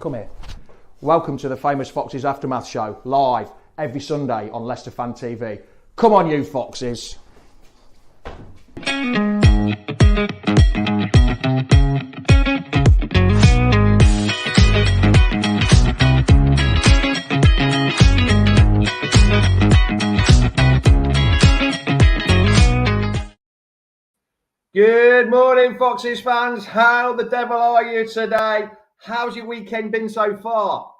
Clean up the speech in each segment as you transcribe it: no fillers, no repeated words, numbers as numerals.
Come here. Welcome to the Famous Foxes Aftermath Show, live every Sunday on Leicester Fan TV. Come on, you Foxes. Good morning, Foxes fans. How the devil are you today? How's your weekend been so far?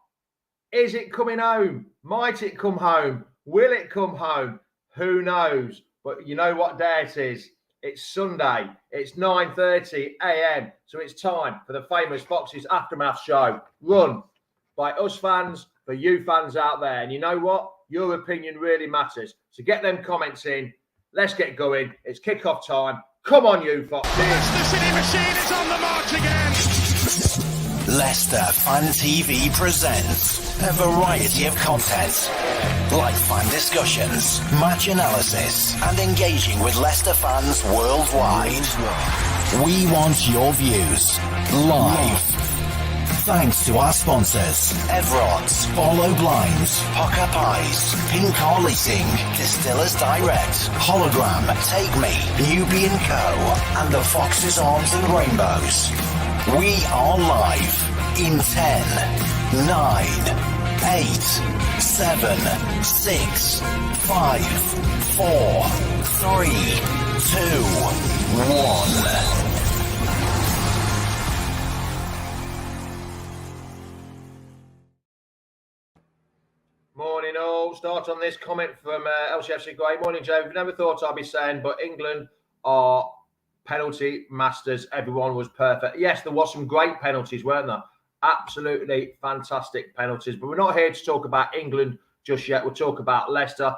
Is it coming home? Might it come home? Will it come home? Who knows? But you know what day it is. It's Sunday. It's 9:30 a.m. So it's time for the Famous Foxes Aftermath Show, run by us fans for you fans out there. And you know what? Your opinion really matters. So get them comments in. Let's get going. It's kick-off time. Come on, you Foxes. Leicester City machine is on the march again. Leicester Fan TV presents a variety of content, like fan discussions, match analysis, and engaging with Leicester fans worldwide. We want your views live. Thanks to our sponsors, Everods, Follow Blinds, Pocker Pies, Pink Car Leasing, Distillers Direct, Hologram, Take Me, Newbie & Co, and the Foxes Arms and Rainbows. We are live in 10, 9, 8, 7, 6, 5, 4, 3, 2, 1. Morning all. Start on this comment from LCFC Grey. Morning, Joe. Never thought I'd be saying, but England are penalty masters. Everyone was perfect. Yes, there was some great penalties, weren't there? Absolutely fantastic penalties. But we're not here to talk about England just yet. We'll talk about Leicester.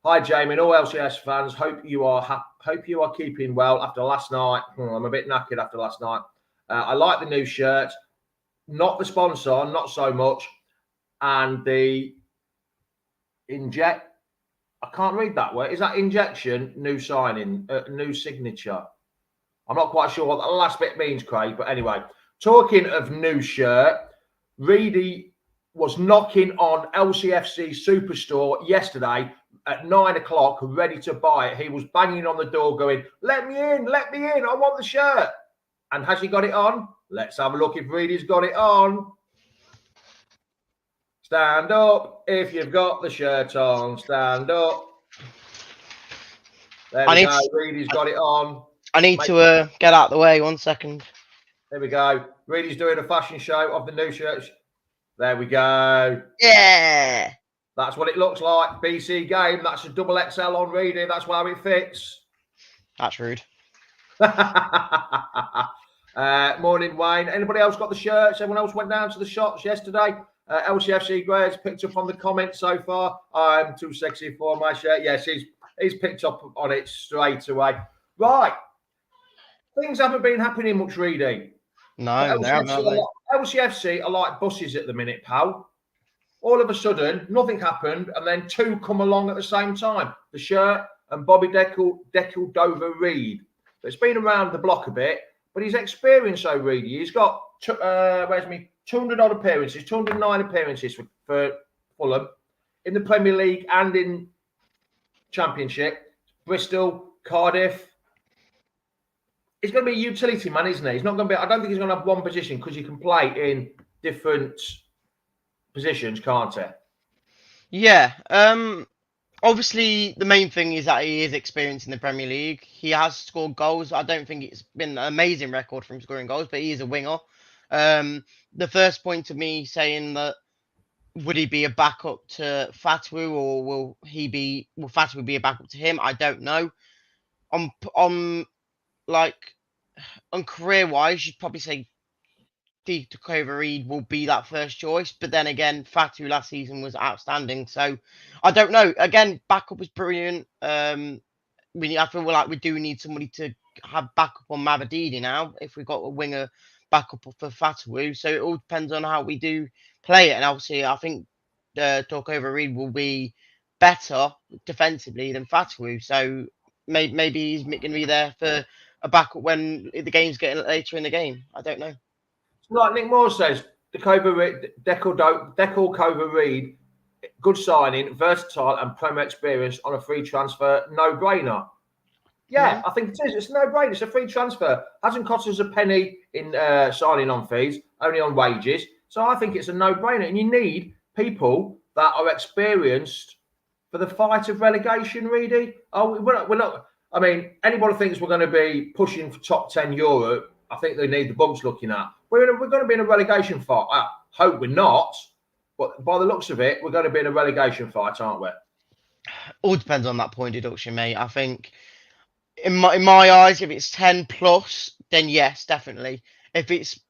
Hi, Jamie, and all LCS fans. Hope you are keeping well after last night. I'm a bit knackered after last night. I like the new shirt. Not the sponsor, not so much. And the I can't read that word. Is that injection? New signing, new signature. I'm not quite sure what that last bit means, Craig. But anyway, talking of new shirt, Reedy was knocking on LCFC Superstore yesterday at 9 o'clock, ready to buy it. He was banging on the door going, let me in, I want the shirt. And has he got it on? Let's have a look if Reedy's got it on. Stand up if you've got the shirt on. Stand up. There we go. Reedy's got it on. I need to get out of the way. 1 second. There we go. Reedy's doing a fashion show of the new shirts. There we go. Yeah. That's what it looks like. BC game. That's a double XL on Reedy. That's how it fits. That's rude. Morning, Wayne. Anybody else got the shirts? Everyone else went down to the shops yesterday? LCFC Gray's picked up on the comments so far. I'm too sexy for my shirt. Yes, he's picked up on it straight away. Right. Things haven't been happening much, Reedy. No, LCFC are like buses at the minute, pal. All of a sudden, nothing happened, and then two come along at the same time. The shirt and Bobby Cordova-Reid. It's been around the block a bit, but he's experienced so Reedy. He's got 200 odd appearances, 209 appearances for Fulham in the Premier League and in Championship. Bristol, Cardiff. He's going to be a utility man, isn't he? He's not going to be. I don't think he's going to have one position because you can play in different positions, can't he? Yeah. Obviously, the main thing is that he is experienced in the Premier League. He has scored goals. I don't think it's been an amazing record from scoring goals, but he is a winger. The first point of me saying that would he be a backup to Fatu or will Fatu be a backup to him? I don't know. On career wise, you'd probably say Cordova-Reid will be that first choice, but then again, Fatu last season was outstanding, so I don't know. Again, backup is brilliant. I feel like we do need somebody to have backup on Ndidi now if we've got a winger backup for Fatu, so it all depends on how we do play it. And obviously, I think Cordova-Reid will be better defensively than Fatu, so maybe he's going to be there for a backup when the game's getting later in the game. I don't know. Like Nick Moore says, Cordova-Reid, good signing, versatile and Premier experience on a free transfer, no-brainer. Yeah, I think it is. It's a no-brainer. It's a free transfer. Hasn't cost us a penny in signing on fees, only on wages. So I think it's a no-brainer. And you need people that are experienced for the fight of relegation, Reedy. Oh, we're not. I mean, anybody thinks we're going to be pushing for top 10 Europe, I think they need the bumps looking at. We're going to be in a relegation fight. I hope we're not. But by the looks of it, we're going to be in a relegation fight, aren't we? All depends on that point deduction, mate. I think in my eyes, if it's 10 plus, then yes, definitely. If it's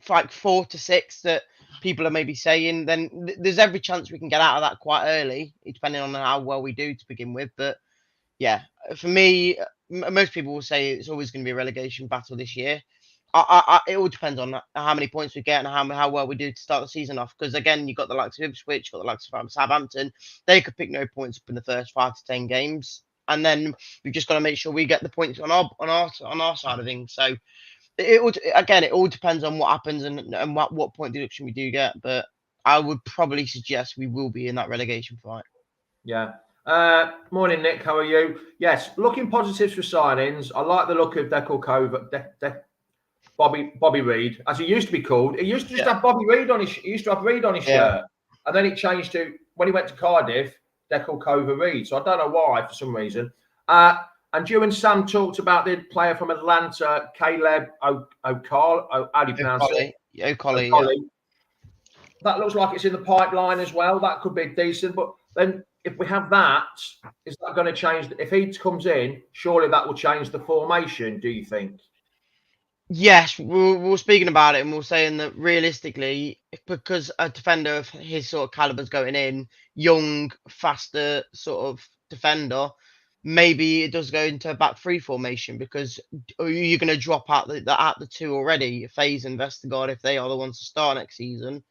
like 4 to 6 that people are maybe saying, then there's every chance we can get out of that quite early, depending on how well we do to begin with. But yeah, for me, most people will say it's always going to be a relegation battle this year. It all depends on how many points we get and how well we do to start the season off. Because again, you've got the likes of Ipswich, got the likes of Southampton. They could pick no points up in the first 5 to 10 games, and then we've just got to make sure we get the points on our side of things. So it all depends on what happens and what point deduction we do get. But I would probably suggest we will be in that relegation fight. Yeah. Morning, Nick. How are you? Yes, looking positives for signings. I like the look of Bobby Reid, as he used to be called. He used to just have Bobby Reid on his. He used to have Reid on his shirt, and then it changed to when he went to Cardiff, Cordova-Reid. So I don't know why, for some reason. And you and Sam talked about the player from Atlanta, Caleb O'Call. How do you pronounce it? O'Colly. That looks like it's in the pipeline as well. That could be decent. But then if we have that, is that going to change? If he comes in, surely that will change the formation, do you think? Yes, we're speaking about it, and we're saying that realistically, because a defender of his sort of caliber's going in, young, faster sort of defender, maybe it does go into a back three formation because you're going to drop out the two already, FaZe and Vestergaard, if they are the ones to start next season.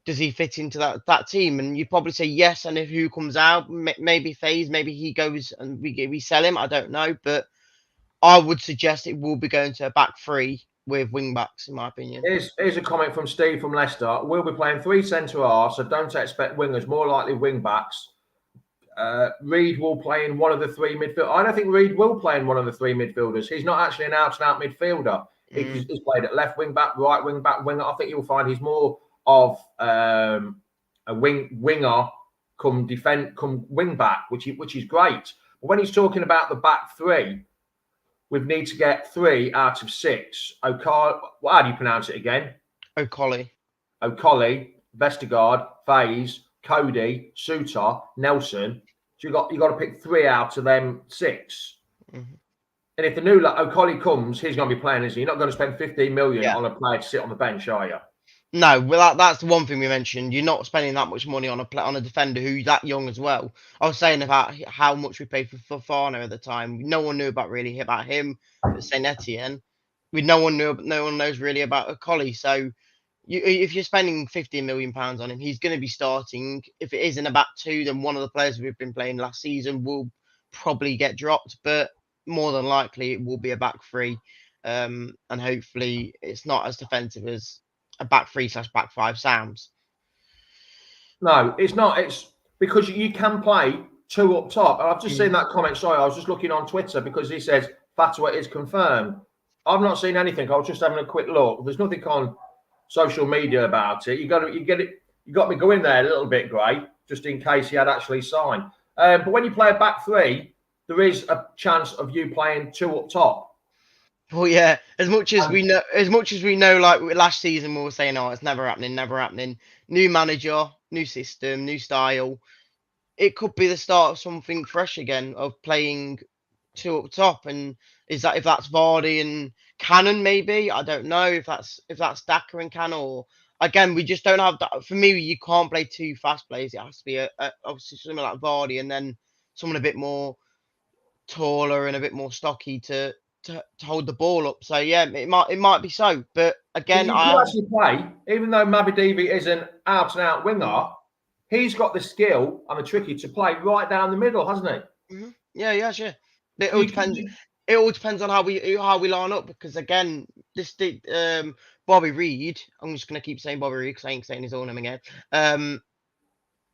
Does he fit into that team? And you probably say yes. And if who comes out, maybe FaZe, maybe he goes and we sell him. I don't know, but I would suggest it will be going to a back three with wing backs, in my opinion. Here's a comment from Steve from Leicester. We'll be playing 3 centre halves, so don't expect wingers. More likely wing backs. Reid will play in one of the 3 midfielders. I don't think Reid will play in one of the 3 midfielders. He's not actually an out-and-out midfielder. He's played at left wing back, right wing back, winger. I think you'll find he's more of a winger come wing back, which is great. But when he's talking about the back 3, we need to get 3 out of 6. How do you pronounce it again? O'Colly, Vestergaard, FaZe, Cody, Suter, Nelson. So you got to pick 3 out of them 6. And if the new O'Colly comes, he's going to be playing, isn't he? You're not going to spend 15 million on a player to sit on the bench, are you? No, well, that's the one thing we mentioned. You're not spending that much money on a defender who's that young as well. I was saying about how much we paid for Fofana at the time. No one knew really about him at Saint Etienne. No one knows really about O'Colly. So if you're spending £15 million on him, he's going to be starting. If it is in a back 2, then one of the players we've been playing last season will probably get dropped, but more than likely it will be a back 3, and hopefully it's not as defensive as a back 3/back 5 sounds. No, it's not. It's because you can play 2 up top. And I've just seen that comment. Sorry, I was just looking on Twitter because he says Fatwa is confirmed. I've not seen anything. I was just having a quick look. There's nothing on social media about it. You got me going there a little bit, Gray, just in case he had actually signed. But when you play a back 3, there is a chance of you playing 2 up top. Well, yeah. As much as we know, like last season, we were saying, "Oh, it's never happening." New manager, new system, new style. It could be the start of something fresh again, of playing 2 up top. And if that's Vardy and Cannon, maybe I don't know if that's Daka and Cannon, or again we just don't have that. For me, you can't play 2 fast players. It has to be obviously something like Vardy and then someone a bit more taller and a bit more stocky to hold the ball up. So yeah, it might be so. But again, you can actually play, even though Ndidi is an out-and-out winger, he's got the skill and the tricky to play right down the middle, hasn't he? Yeah, sure. It all depends. it all depends on how we line up, because again, Bobby Reid, I'm just gonna keep saying Bobby Reid because I ain't saying his own name again.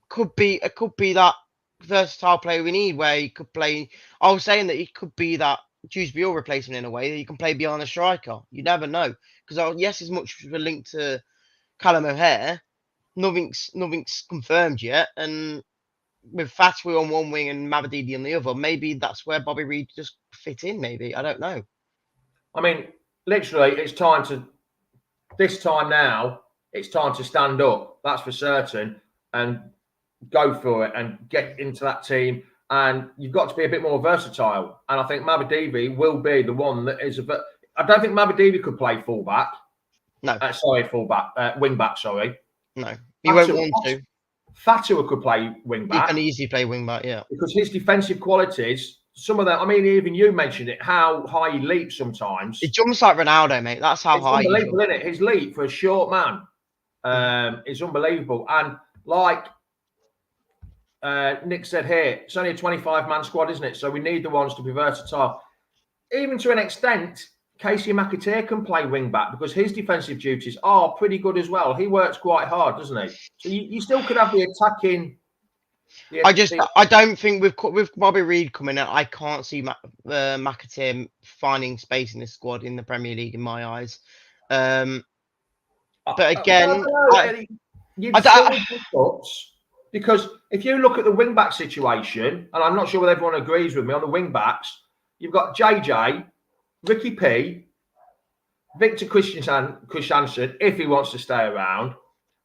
Could be that versatile player we need, where he could play. I was saying that he could be that Dewsbury replacement in a way that he can play behind the striker. You never know, because yes, as much as we're linked to Callum O'Hare, nothing's confirmed yet, and with Fatui on one wing and Ndidi on the other, maybe that's where Bobby Reid just fit in. Maybe, I don't know. I mean, literally, it's time to stand up. That's for certain, and go for it and get into that team. And you've got to be a bit more versatile. And I think Ndidi will be the one that is. I don't think Ndidi could play fullback. No, wing back. Sorry, no, he won't want to. Fatua could play wing back. He can easily play wing back, yeah. Because his defensive qualities, some of them, I mean, even you mentioned it, how high he leaps sometimes. It jumps like Ronaldo, mate. That's how high he jumps. It's unbelievable, isn't it? His leap for a short man is unbelievable. And like Nick said here, it's only a 25-man squad, isn't it? So we need the ones to be versatile. Even to an extent, Casey McAteer can play wing back because his defensive duties are pretty good as well. He works quite hard, doesn't he? So you still could have the attacking. I don't think with Bobby Reid coming out, I can't see McAteer finding space in this squad in the Premier League in my eyes. But again, because if you look at the wing back situation, and I'm not sure whether everyone agrees with me on the wing backs, you've got JJ, Ricky P, Victor Christiansen, if he wants to stay around,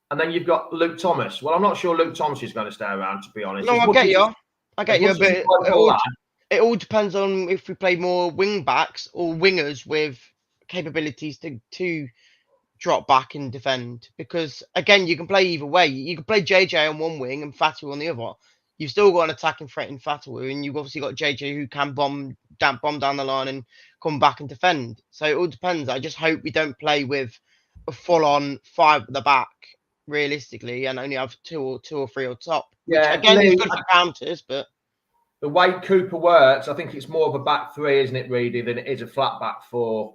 and then you've got Luke Thomas. Well, I'm not sure Luke Thomas is going to stay around, to be honest. No, I get you, but it all depends on if we play more wing backs or wingers with capabilities to drop back and defend. Because again, you can play either way. You can play JJ on one wing and Fatou on the other. You've still got an attacking threat in Fatou, and you've obviously got JJ who can bomb down the line and come back and defend. So it all depends. I just hope we don't play with a full-on 5 at the back, realistically, and only have two or three on top. Yeah, which again, is good for counters, but the way Cooper works, I think it's more of a back 3, isn't it, Reedy, than it is a flat back 4.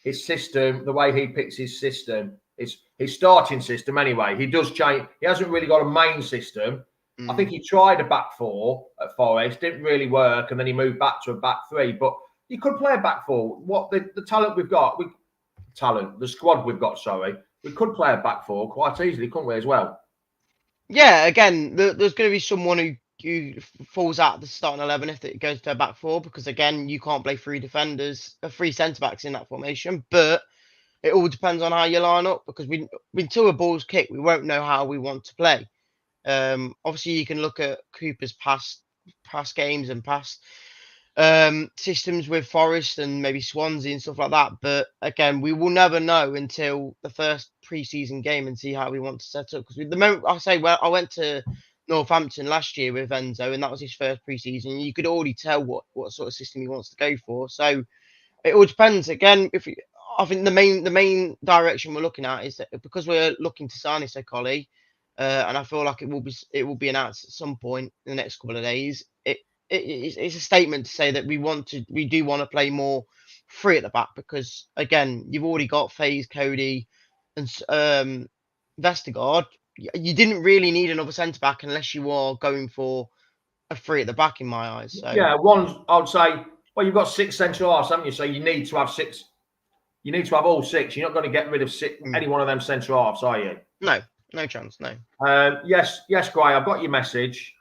His system, the way he picks his system, his starting system anyway. He does change. He hasn't really got a main system. I think he tried a back 4 at Forest, didn't really work, and then he moved back to a back 3. But you could play a back 4. What the talent we've got, the squad we've got, we could play a back 4 quite easily, couldn't we, as well? Yeah, again, there's going to be someone who falls out of the starting 11 if it goes to a back 4, because again, you can't play 3 centre-backs in that formation. But it all depends on how you line up, because until a ball's kicked, we won't know how we want to play. Obviously, you can look at Cooper's past games and past systems with Forest and maybe Swansea and stuff like that. But again, we will never know until the first pre-season game and see how we want to set up. Because the moment I went to Northampton last year with Enzo, and that was his first pre-season, you could already tell what sort of system he wants to go for. So it all depends. Again, I think the main direction we're looking at is that because we're looking to sign Collie, and I feel like it will be announced at some point in the next couple of days. It's a statement to say that we do want to play more 3 at the back, because again, you've already got FaZe, Cody, and Vestergaard. You didn't really need another centre back unless you are going for a 3 at the back, in my eyes. So yeah, I would say. Well, you've got 6 centre halves, haven't you? So you need to have 6. You need to have all 6. You're not going to get rid of any one of them centre halves, are you? No chance, no. Yes, Gray, I've got your message.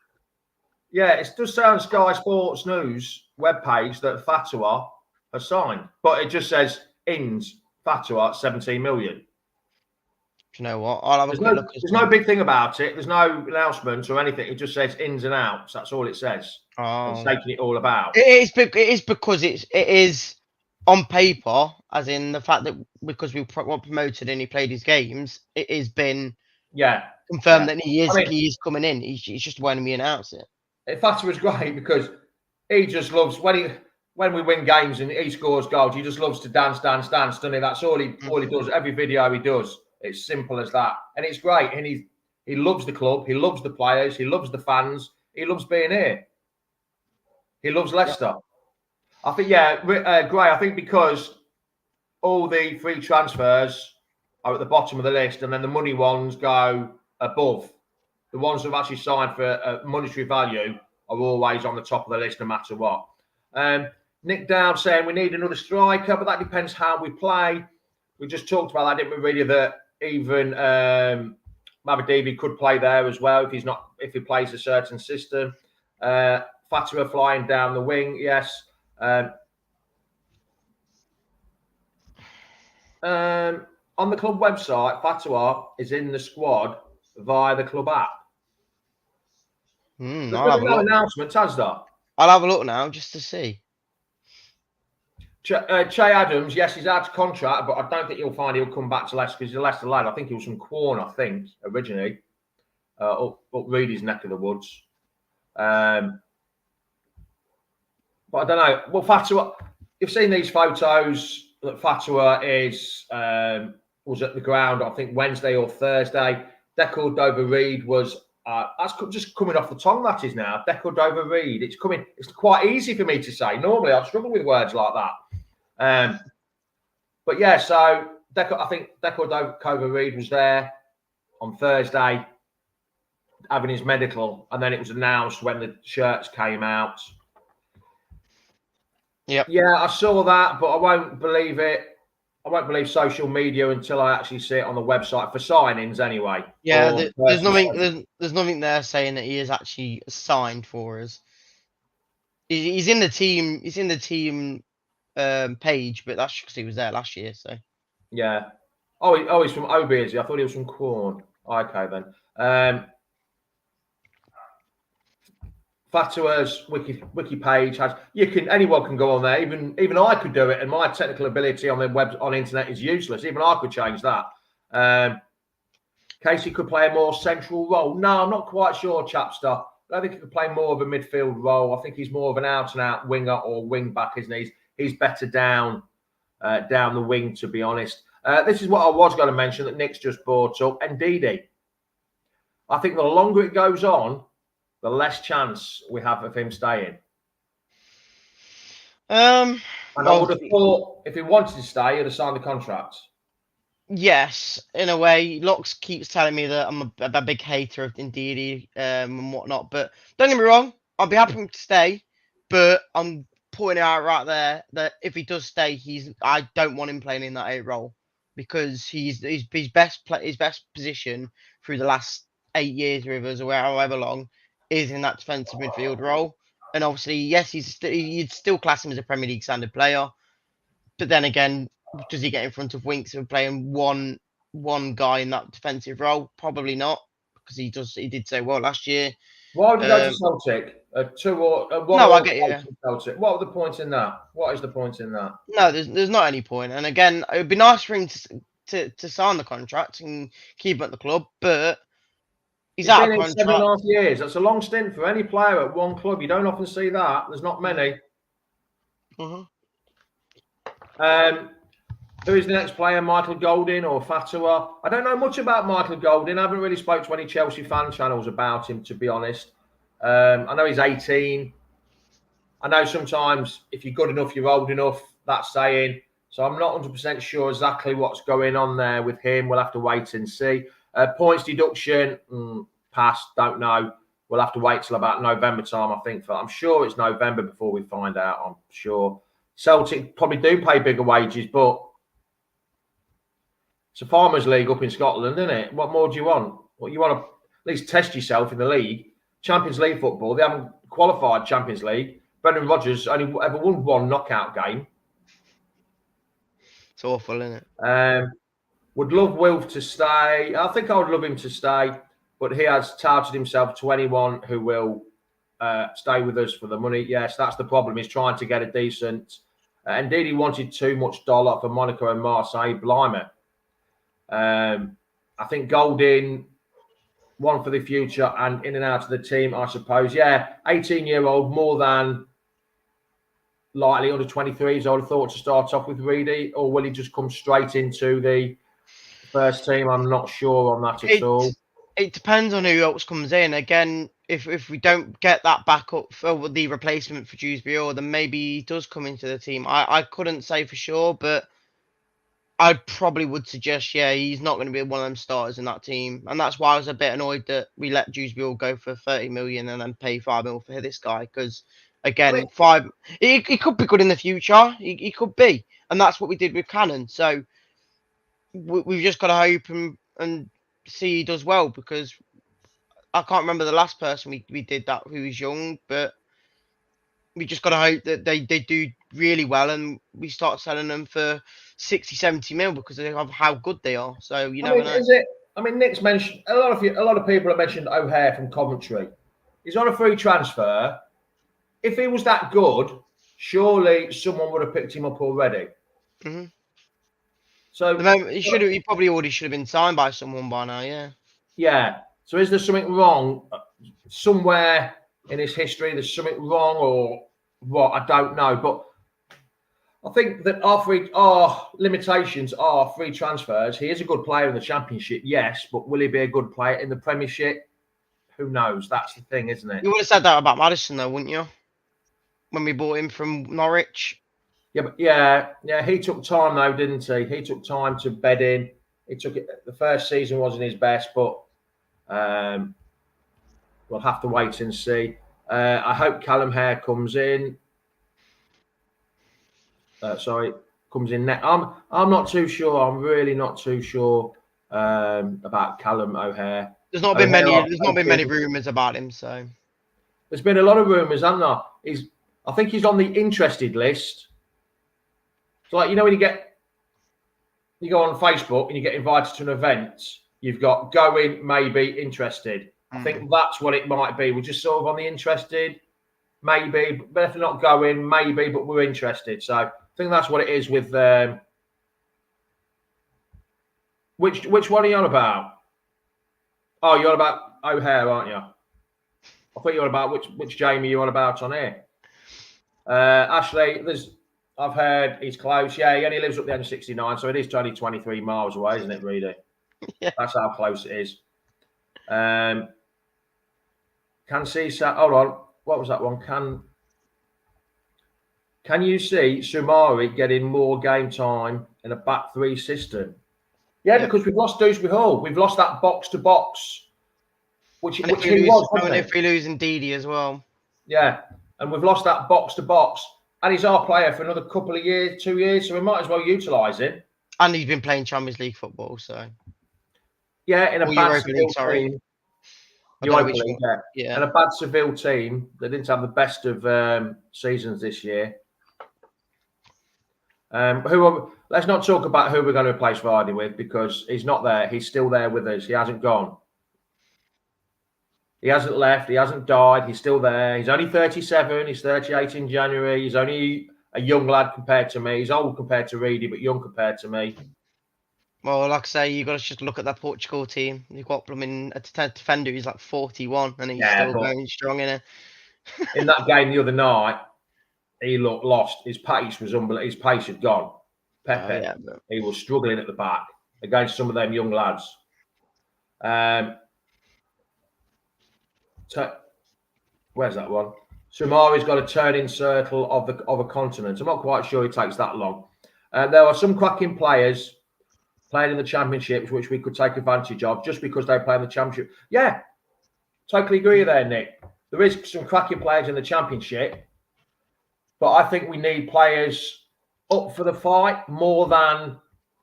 Yeah, it does say on Sky Sports News webpage that Fatua has signed, but it just says Ins Fatua 17 million. Do you know what? I'll have a quick look. There's no big thing about it. There's no announcement or anything. It just says ins and outs. That's all it says. It's taking it all about. It is because it is on paper, as in the fact that because we were promoted and he played his games, it has been confirmed that he is coming in. He's just when we announce it. Fatua was great because he just loves when we win games and he scores goals. He just loves to dance, doesn't he? That's all he does. Every video he does. It's simple as that, and it's great. And he loves the club. He loves the players. He loves the fans. He loves being here. He loves Leicester. I think, Gray, I think because all the free transfers are at the bottom of the list and then the money ones go above. The ones who have actually signed for a monetary value are always on the top of the list no matter what. Nick Dowd saying we need another striker, but that depends how we play. We just talked about that, didn't we, really, that even Ndidi could play there as well if he plays a certain system. Fatah flying down the wing, yes. On the club website, Fatah is in the squad via the club app. There's been no announcement, has there? I'll have a look now just to see. Che Adams, yes, he's out of contract, but I don't think you'll find he'll come back to Leicester because he's a Leicester lad. I think he was from Quorn, originally, up Reedy's neck of the woods. But I don't know. Well, Fatah, you've seen these photos that Fatah was at the ground, I think Wednesday or Thursday. Cordova-Reid was. That's just coming off the tongue, that is now. Cordova-Reid. It's quite easy for me to say. Normally, I'd struggle with words like that. But yeah, so I think Cordova-Reid was there on Thursday having his medical, and then it was announced when the shirts came out. Yeah. Yeah, I saw that, but I won't believe it. I won't believe social media until I actually see it on the website for signings anyway. Yeah, there's nothing there saying that he is actually signed for us. He's in the team. He's in the team page, but that's because he was there last year. So yeah. Oh, he's from OB, is he? I thought he was from Quorn. Okay then. Fatah's wiki page has anyone can go on there. Even I could do it, and my technical ability on the web on internet is useless. Even I could change that. Casey could play a more central role. No, I'm not quite sure, Chapster. I don't think he could play more of a midfield role. I think he's more of an out-and-out winger or wing back, isn't he? He's better down the wing, to be honest. This is what I was going to mention that Nick's just brought up. Ndidi. I think the longer it goes on, the less chance we have of him staying. And I would have thought if he wanted to stay, he'd have signed the contract. Yes, in a way. Locks keeps telling me that I'm a big hater of Ndidi and whatnot. But don't get me wrong, I'll be happy for him to stay. But I'm pointing out right there that if he does stay, I don't want him playing in that 8 role because his best position through the last 8 years with us or however long is in that defensive midfield role. And obviously, yes, you'd still class him as a Premier League standard player. But then again, does he get in front of Winks and playing one guy in that defensive role? Probably not, because he did so well last year. Why would you go to Celtic? I get you. Celtic. What are the points in that? What is the point in that? No, there's not any point. And again, it would be nice for him to sign the contract and keep him at the club, but he's out of contract. 7.5 years. That's a long stint for any player at one club. You don't often see that. There's not many. Mm-hmm. Who is the next player? Michael Golding or Fatah? I don't know much about Michael Golding. I haven't really spoke to any Chelsea fan channels about him, to be honest. I know he's 18. I know sometimes if you're good enough, you're old enough. That's saying. So I'm not 100% sure exactly what's going on there with him. We'll have to wait and see. Points deduction, pass, don't know. We'll have to wait till about November time, I think. I'm sure it's November before we find out, I'm sure. Celtic probably do pay bigger wages, but it's a Farmers League up in Scotland, isn't it? What more do you want? Well, you want to at least test yourself in the league. Champions League football, they haven't qualified Champions League. Brendan Rodgers only ever won 1 knockout game. It's awful, isn't it? Would love Wilf to stay. I think I would love him to stay, but he has touted himself to anyone who will stay with us for the money. Yes, that's the problem. He's trying to get a decent. Indeed, he wanted too much dollar for Monaco and Marseille. Blimey. I think Golding, one for the future and in and out of the team, I suppose. Yeah, 18-year-old, more than likely under 23s, I would have thought to start off with Reedy, or will he just come straight into the first team? I'm not sure on that at all. It depends on who else comes in. Again, if we don't get that backup for the replacement for Dewsbury, then maybe he does come into the team. I couldn't say for sure, but I probably would suggest, yeah, he's not going to be one of them starters in that team. And that's why I was a bit annoyed that we let Dewsbury go for 30 million and then pay 5 mil for this guy. Because, again, he could be good in the future. He could be. And that's what we did with Cannon. So we've just got to hope and see he does well, because I can't remember the last person we did that who was young, but we just got to hope that they do really well and we start selling them for 60, 70 mil because of how good they are. So you never know. Nick's mentioned a lot of people have mentioned O'Hare from Coventry. He's on a free transfer. If he was that good, surely someone would have picked him up already. Mm-hmm. So he probably already should have been signed by someone by now. Yeah. Yeah. So is there something wrong somewhere in his history? There's something wrong or what? I don't know. But I think that our limitations are free transfers. He is a good player in the Championship, yes, but will he be a good player in the Premiership? Who knows? That's the thing, isn't it? You would have said that about Maddison, though, wouldn't you? When we bought him from Norwich. Yeah, he took time though, didn't he? He took time to bed in. He took it. The first season wasn't his best, but we'll have to wait and see. I hope Callum Hare comes in. Comes in next. I'm not too sure. I'm really not too sure about Callum O'Hare. There's not been many rumours about him. So there's been a lot of rumours, haven't there? I think he's on the interested list. So, like, you know, when you go on Facebook and you get invited to an event, you've got going, maybe, interested. I think that's what it might be. We're just sort of on the interested, maybe, but if not going, maybe, but we're interested. So I think that's what it is with which one are you on about? Oh, you're on about O'Hare, aren't you? I thought you were on about which Jamie you're on about on here. Ashley, I've heard he's close. Yeah, he only lives up the M69, so it is only 23 miles away, isn't it, really? Yeah. That's how close it is. Can see, hold on. What was that one? Can you see Sumari getting more game time in a back three system? Yeah, because we've lost Dewsbury Hall. We've lost that box to box, which he was. And if we lose Ndidi as well. Yeah, and we've lost that box to box. And he's our player for another couple of years, 2 years, so we might as well utilise him. And he's been playing Champions League football, so. Yeah, in a bad Seville team. Europa League, yeah. And a bad Seville team that didn't have the best of seasons this year. Let's not talk about who we're going to replace Vardy with, because he's not there. He's still there with us. He hasn't gone. He hasn't left. He hasn't died. He's still there. He's only 37. He's 38 in January. He's only a young lad compared to me. He's old compared to Reedy, but young compared to me. Well, like I say, you've got to just look at that Portugal team. You've got a defender who's like 41 and he's still going strong in it. In that game the other night, he looked lost. His pace was unbelievable. His pace had gone. Pepe, he was struggling at the back against some of them young lads. Where's that one? Sumari's got a turning circle of a continent. I'm not quite sure it takes that long. There are some cracking players playing in the Championships which we could take advantage of just because they play in the Championship. Yeah, totally agree there, Nick. There is some cracking players in the Championship, but I think we need players up for the fight more than,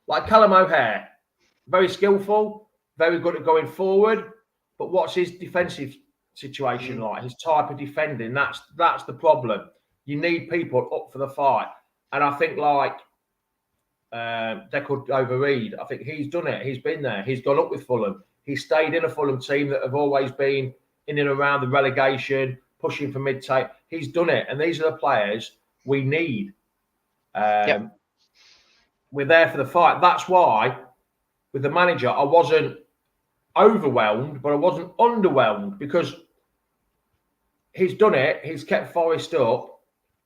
like Callum O'Hare. Very skillful, very good at going forward, but what's his defensive situation like? His type of defending, that's the problem. You need people up for the fight. And I think like Cordova-Reid, I think he's done it. He's been there. He's gone up with Fulham. He stayed in a Fulham team that have always been in and around the relegation, pushing for mid-table. He's done it. And these are the players we need. We're there for the fight. That's why with the manager, I wasn't overwhelmed, but I wasn't underwhelmed, because he's done it. He's kept Forest up,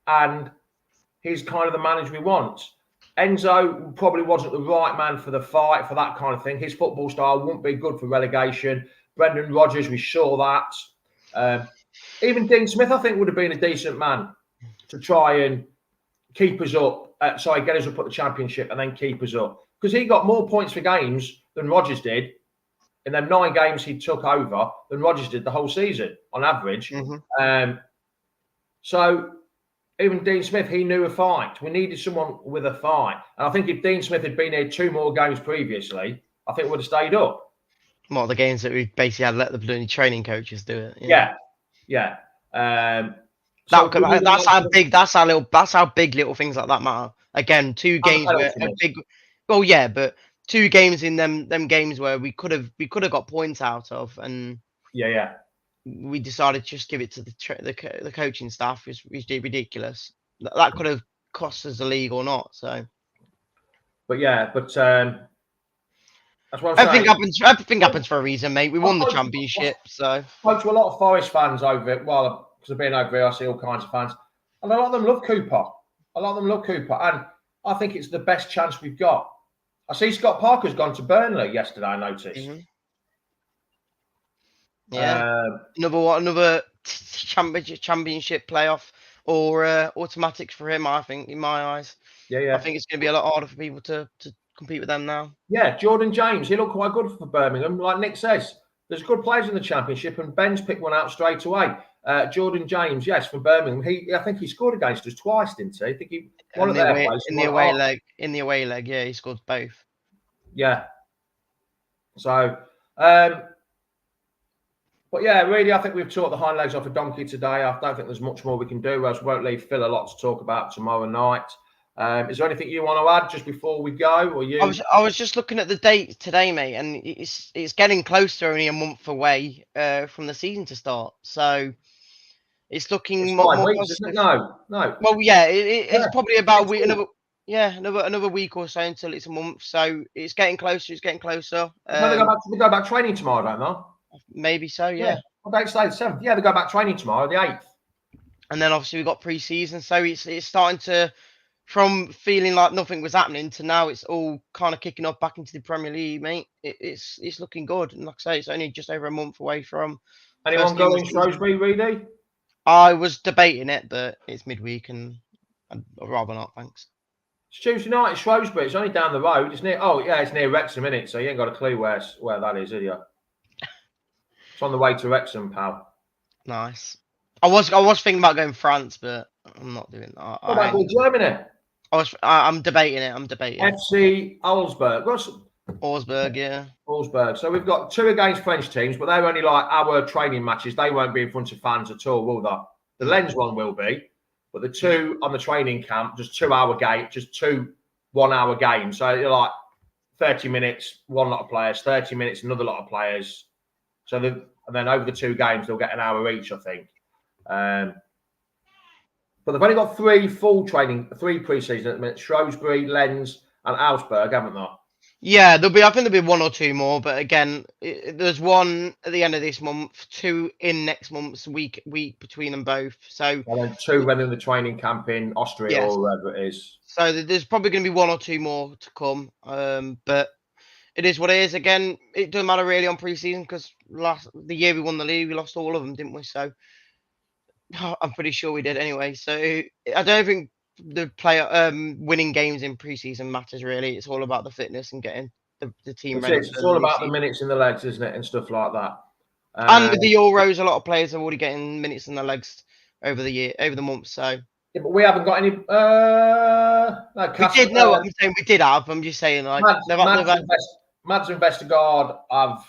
and he's kind of the manager we want. Enzo probably wasn't the right man for the fight, for that kind of thing. His football style wouldn't be good for relegation, Brendan Rodgers, we saw that. Even Dean Smith, I think, would have been a decent man to try and keep us up. Get us up at the Championship and then keep us up. Because he got more points for games than Rodgers did in them 9 games he took over than Rodgers did the whole season on average. So even Dean Smith, he knew a fight. We needed someone with a fight. And I think if Dean Smith had been here 2 more games previously, I think we would have stayed up. What, the games that we basically had let the bloody training coaches do it. Yeah. That's how big little things like that matter. Again, 2 games where a big. Well, yeah, but 2 games in them games where we could have got points out of, and we decided to just give it to the coaching staff, which is ridiculous. That could have cost us the league or not. So, that's what I'm saying. Everything happens for a reason, mate. We won the Championship, so. I spoke to a lot of Forest fans over it. Well, because I've been over here, I see all kinds of fans, and a lot of them love Cooper. And I think it's the best chance we've got. I see Scott Parker's gone to Burnley yesterday, I noticed. Yeah. Another championship playoff or automatics for him, I think, in my eyes. Yeah. I think it's going to be a lot harder for people to compete with them now. Yeah, Jordan James, he looked quite good for Birmingham. Like Nick says, there's good players in the Championship, and Ben's picked one out straight away. Jordan James, yes, from Birmingham. I think he scored against us twice, didn't he? I think he in the away leg, yeah, he scored both. Yeah. So, but yeah, really, I think we've taught the hind legs off a donkey today. I don't think there's much more we can do. Else won't leave Phil a lot to talk about tomorrow night. Is there anything you want to add just before we go? Or you? I was just looking at the date today, mate, and it's getting closer, only a month away from the season to start. So it's looking more weeks, isn't it? No. Well, yeah, it's probably about a week, another week or so until it's a month. So it's getting closer. They go back training tomorrow, don't they? Maybe so, yeah. What date today? The 7th. Yeah, they go back training tomorrow, the 8th. And then obviously we've got pre-season, so it's starting to, from feeling like nothing was happening to now it's all kind of kicking off back into the Premier League, mate. It's looking good. And like I say, it's only just over a month away from. Anyone going Shrewsbury, really? I was debating it, but it's midweek and I'd rather not, thanks. It's Tuesday night at Shrewsbury. It's only down the road. It's near. Oh, yeah, it's near Wrexham, isn't it? So you ain't got a clue where that is, have you? It's on the way to Wrexham, pal. Nice. I was thinking about going France, but I'm not doing that. What about going Germany? I'm debating it. FC Augsburg. Augsburg, yeah. Augsburg. So we've got 2 against French teams, but they're only like our training matches. They won't be in front of fans at all, will they? The Lens one will be, but the 2 on the training camp, just 2-hour game, just 2 1-hour games. So you're like 30 minutes, one lot of players, 30 minutes, another lot of players. So and then over the 2 games, they'll get an hour each, I think. But they've only got 3 pre-season at the minute: Shrewsbury, Lens, and Augsburg, haven't they? Yeah, I think there'll be 1 or 2 more. But again, there's 1 at the end of this month, 2 in next month's week between them both. So and then 2 when in the training camp in Austria or wherever it is. So there's probably going to be 1 or 2 more to come. But it is what it is. Again, it doesn't matter really on pre-season because the year we won the league, we lost all of them, didn't we? So I'm pretty sure we did anyway. So I don't think the player winning games in pre-season matters really. It's all about the fitness and getting the team ready. It's all about the minutes in the legs, isn't it, and stuff like that. And with the Euros, a lot of players are already getting minutes in the legs over the month. So. Yeah, but we haven't got any. I'm saying we did have. I'm just saying, like Mads and Vestergaard have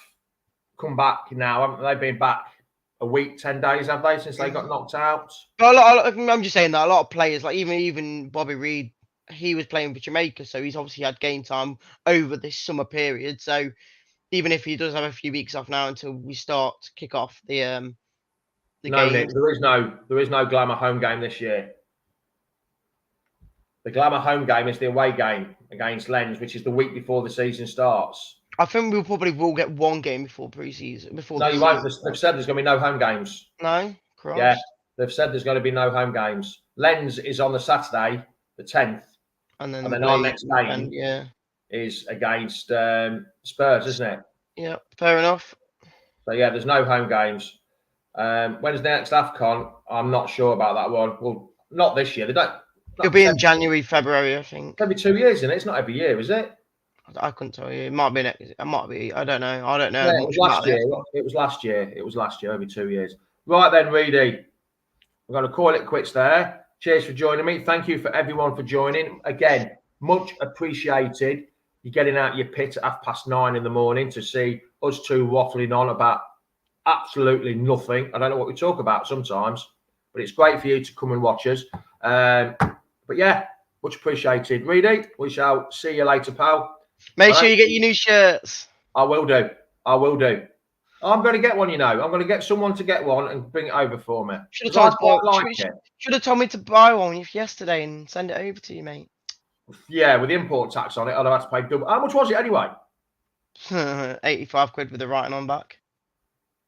come back now, haven't they? They've been back a week, 10 days, have they, since they got knocked out? I'm just saying that a lot of players, like even Bobby Reid, he was playing for Jamaica, so he's obviously had game time over this summer period. So even if he does have a few weeks off now until we start to kick off the game. Nick, there is no glamour home game this year. The glamour home game is the away game against Lens, which is the week before the season starts. I think we probably will get 1 game before pre-season. No, you won't. They've said there's going to be no home games. No? Christ. Yeah, they've said there's going to be no home games. Lens is on the Saturday, the 10th. And then our next game is against Spurs, isn't it? Yeah, fair enough. So yeah, there's no home games. When's the next AFCON? I'm not sure about that one. Well, not this year. They don't. It'll be in January, February, I think. Every 2 years, isn't it? It's not every year, is it? I couldn't tell you. It might be next. It might be. I don't know. I don't know. Yeah, it was last year. It was last year. It was last year. Every 2 years. Right then, Reedy. We're going to call it quits there. Cheers for joining me. Thank you for everyone for joining. Again, much appreciated. You're getting out your pit at 9:30 in the morning to see us two waffling on about absolutely nothing. I don't know what we talk about sometimes, but it's great for you to come and watch us. But yeah, much appreciated. Reedy, we shall see you later, pal. Make sure you get your new shirts. I will do. I will do. I'm going to get one, you know. I'm going to get someone to get one and bring it over for me. Should have told me to buy one yesterday and send it over to you, mate. Yeah, with the import tax on it, I'd have had to pay double. How much was it anyway? 85 quid with the writing on back.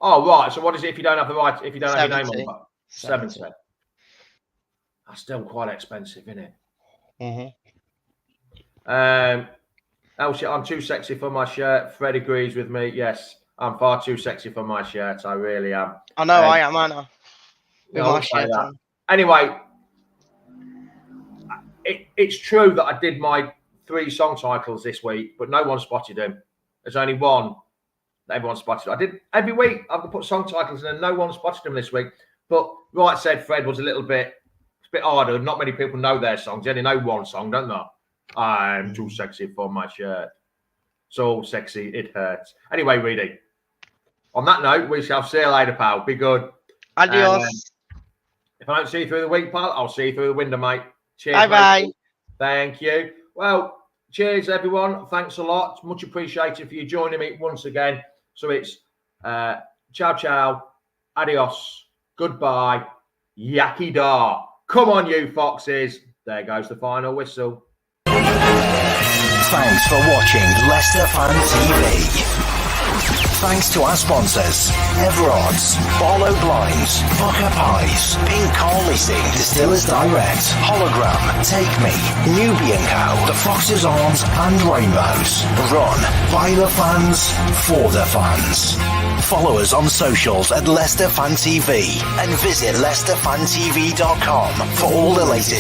Oh, right. So what is it if you don't have the right, if you don't have your name on back? 70. That's still quite expensive, isn't it? I'm too sexy for my shirt. Fred agrees with me. Yes, I'm far too sexy for my shirt. I really am. I know I am, Anna. With my shirt on. Anyway, it's true that I did my 3 song titles this week, but no one spotted them. There's only one that everyone spotted. I did every week. I've put song titles in, and no one spotted them this week. But Right Said Fred was a little bit, it's a bit harder. Not many people know their songs. They only know one song, don't they? I'm too sexy for my shirt. So sexy, it hurts. Anyway, Reedy, on that note, we shall see you later, pal. Be good. Adios. If I don't see you through the week, pal, I'll see you through the window, mate. Cheers. Bye-bye. Thank you. Well, cheers, everyone. Thanks a lot. Much appreciated for you joining me once again. So it's ciao, ciao, adios, goodbye, yaki da. Come on, you foxes. There goes the final whistle. Thanks for watching Leicester Fan TV. Thanks to our sponsors, Everard's, Barlow Blinds, Booker Pies, Pink Car Leasing, Distillers Direct, Hologram, Take Me, Nubian Cow, The Fox's Arms and Rainbows. Run by the fans, for the fans. Follow us on socials at Leicester Fan TV and visit leicesterfantv.com for all the latest